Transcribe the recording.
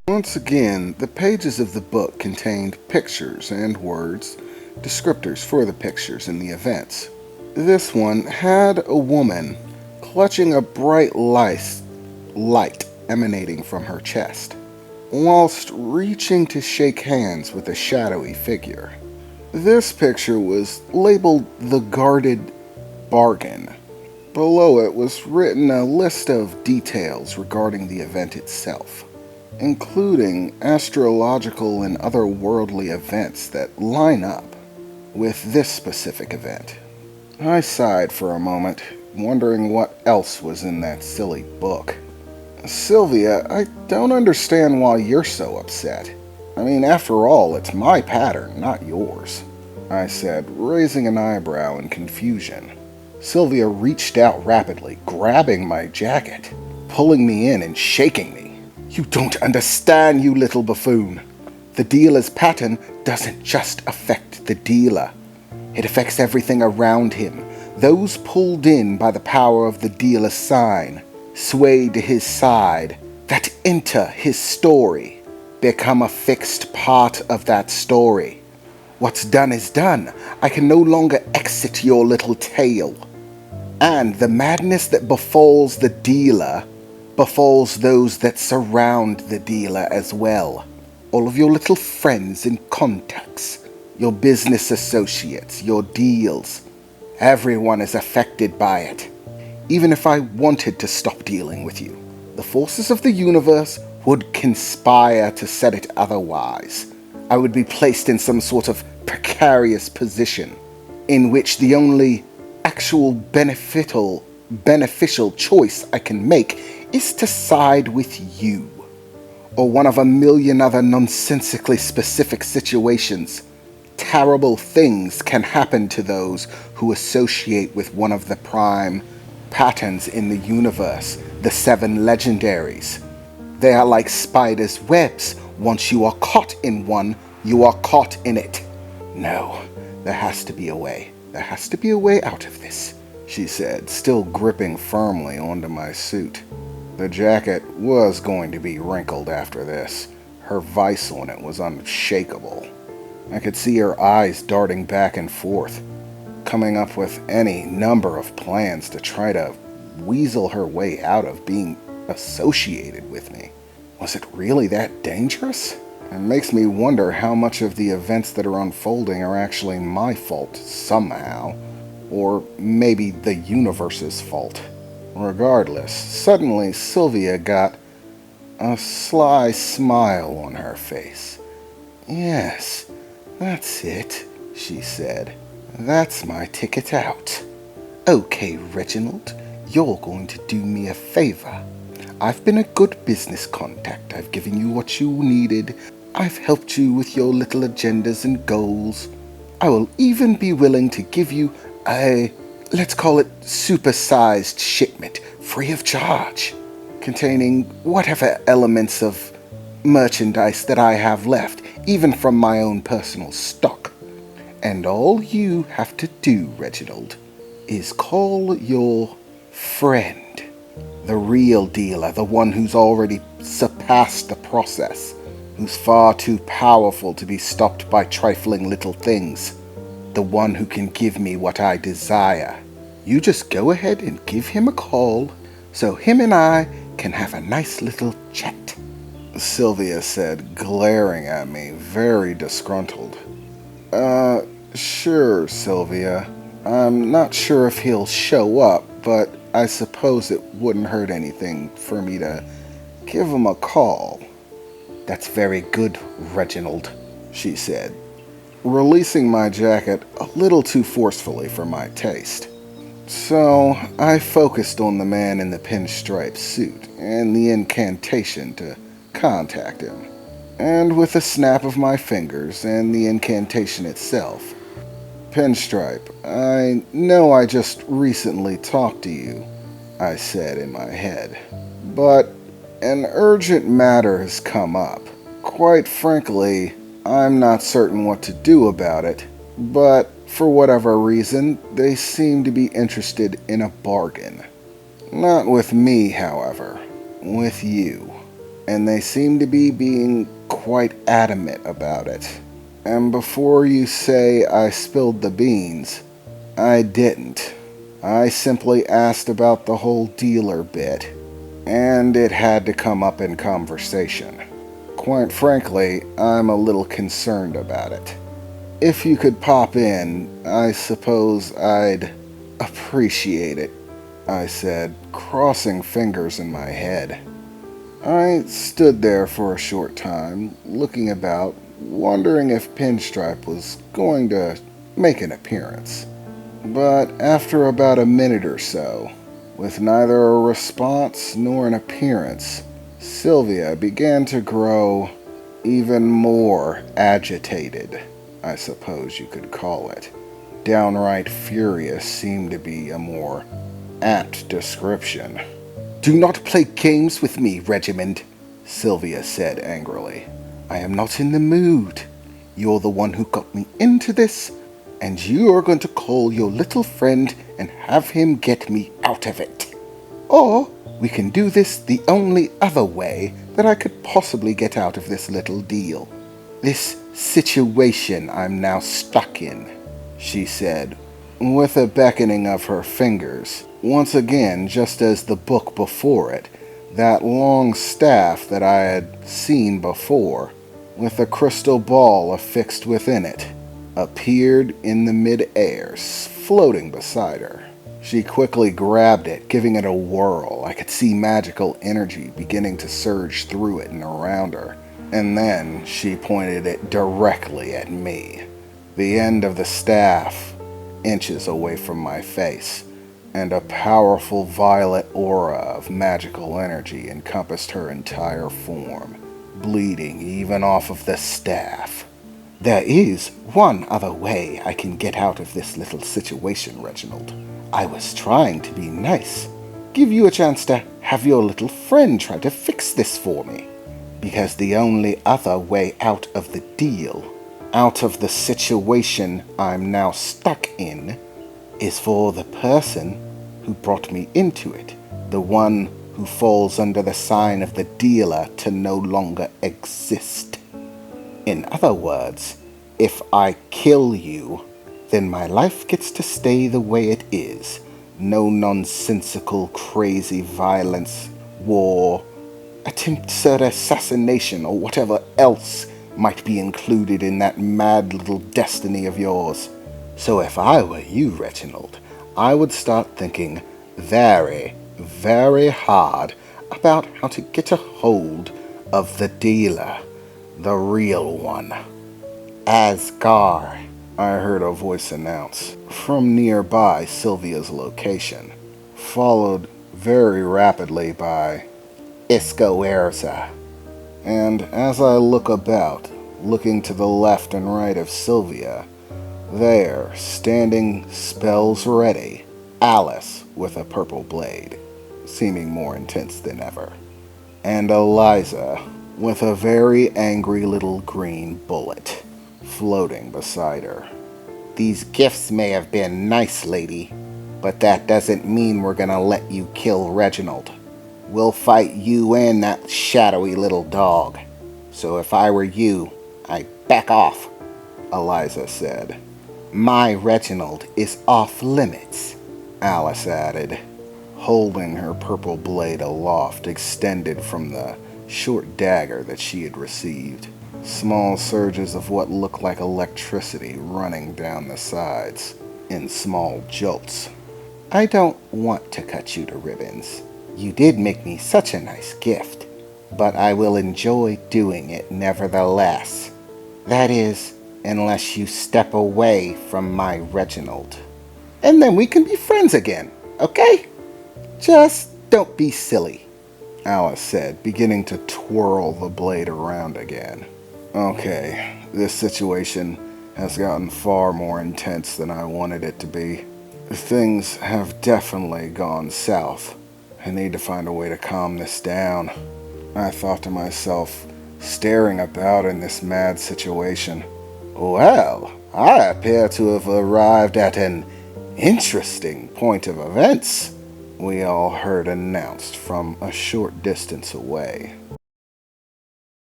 Once again, the pages of the book contained pictures and words, descriptors for the pictures and the events. This one had a woman clutching a bright light emanating from her chest, whilst reaching to shake hands with a shadowy figure. This picture was labeled The Guarded Bargain. Below it was written a list of details regarding the event itself, including astrological and otherworldly events that line up with this specific event. I sighed for a moment, wondering what else was in that silly book. Sylvia, I don't understand why you're so upset. I mean, after all, it's my pattern, not yours, I said, raising an eyebrow in confusion. Sylvia reached out rapidly, grabbing my jacket, pulling me in and shaking me. You don't understand, you little buffoon. The dealer's pattern doesn't just affect the dealer. It affects everything around him. Those pulled in by the power of the dealer's sign, swayed to his side, that enter his story, become a fixed part of that story. What's done is done. I can no longer exit your little tale. And the madness that befalls the dealer befalls those that surround the dealer as well. All of your little friends and contacts, your business associates, your deals. Everyone is affected by it. Even if I wanted to stop dealing with you, the forces of the universe would conspire to set it otherwise. I would be placed in some sort of precarious position in which the only actual beneficial choice I can make is to side with you, or one of a million other nonsensically specific situations. Terrible things can happen to those who associate with one of the prime patterns in the universe, the 7 legendaries. They are like spiders' webs. Once you are caught in one, you are caught in it. No, there has to be a way. There has to be a way out of this, she said, still gripping firmly onto my suit. The jacket was going to be wrinkled after this. Her vice on it was unshakable. I could see her eyes darting back and forth, coming up with any number of plans to try to weasel her way out of being associated with me. Was it really that dangerous? It makes me wonder how much of the events that are unfolding are actually my fault somehow, or maybe the universe's fault. Regardless, suddenly Sylvia got a sly smile on her face. Yes, that's it, she said. That's my ticket out. Okay, Reginald, you're going to do me a favor. I've been a good business contact. I've given you what you needed. I've helped you with your little agendas and goals. I will even be willing to give you a, let's call it, supersized shipment, free of charge, containing whatever elements of merchandise that I have left, even from my own personal stock. And all you have to do, Reginald, is call your friend, the real dealer, the one who's already surpassed the process, who's far too powerful to be stopped by trifling little things, the one who can give me what I desire. You just go ahead and give him a call, so him and I can have a nice little chat, Sylvia said, glaring at me, very disgruntled. Sure, Sylvia. I'm not sure if he'll show up, but I suppose it wouldn't hurt anything for me to give him a call. That's very good, Reginald, she said, releasing my jacket a little too forcefully for my taste. So I focused on the man in the pinstripe suit and the incantation to contact him. And with a snap of my fingers and the incantation itself, Pinstripe, I know I just recently talked to you, I said in my head, but an urgent matter has come up. Quite frankly, I'm not certain what to do about it, but for whatever reason, they seem to be interested in a bargain. Not with me, however, with you. and they seem to be being quite adamant about it. And before you say I spilled the beans, I didn't. I simply asked about the whole dealer bit, and it had to come up in conversation. Quite frankly, I'm a little concerned about it. If you could pop in, I suppose I'd appreciate it, I said, crossing fingers in my head. I stood there for a short time, looking about, wondering if Pinstripe was going to make an appearance. But after about a minute or so, with neither a response nor an appearance, Sylvia began to grow even more agitated, I suppose you could call it. Downright furious seemed to be a more apt description. "Do not play games with me, Reginald," Sylvia said angrily. "I am not in the mood. You're the one who got me into this, and you are going to call your little friend and have him get me out of it. Or we can do this the only other way that I could possibly get out of this little deal. This situation I'm now stuck in," she said, with a beckoning of her fingers. Once again, just as the book before it, that long staff that I had seen before, with a crystal ball affixed within it, appeared in the mid-air, floating beside her. She quickly grabbed it, giving it a whirl. I could see magical energy beginning to surge through it and around her. And then she pointed it directly at me, the end of the staff inches away from my face, and a powerful violet aura of magical energy encompassed her entire form, bleeding even off of the staff. "There is one other way I can get out of this little situation, Reginald. I was trying to be nice, give you a chance to have your little friend try to fix this for me. Because the only other way out of the deal, out of the situation I'm now stuck in, is for the person who brought me into it, the one who falls under the sign of the dealer, to no longer exist. In other words, if I kill you, then my life gets to stay the way it is. No nonsensical, crazy violence, war, attempted assassination, or whatever else might be included in that mad little destiny of yours. So if I were you, Reginald, I would start thinking very, very hard about how to get a hold of the dealer, the real one." "Asgard," I heard a voice announce from nearby Sylvia's location, followed very rapidly by "Iskoerza." And as I look about, looking to the left and right of Sylvia, there, standing spells ready, Alice with a purple blade, seeming more intense than ever, and Eliza with a very angry little green bullet floating beside her. "These gifts may have been nice, lady, but that doesn't mean we're gonna let you kill Reginald. We'll fight you and that shadowy little dog. So if I were you, I'd back off," Eliza said. "My Reginald is off limits," Alice added, holding her purple blade aloft, extended from the short dagger that she had received. Small surges of what looked like electricity running down the sides in small jolts. "I don't want to cut you to ribbons. You did make me such a nice gift, but I will enjoy doing it nevertheless. That is, unless you step away from my Reginald. And then we can be friends again, okay? Just don't be silly," Alice said, beginning to twirl the blade around again. Okay, this situation has gotten far more intense than I wanted it to be. Things have definitely gone south. I need to find a way to calm this down, I thought to myself, staring about in this mad situation. Well, I appear to have arrived at an interesting point of events, we all heard announced from a short distance away.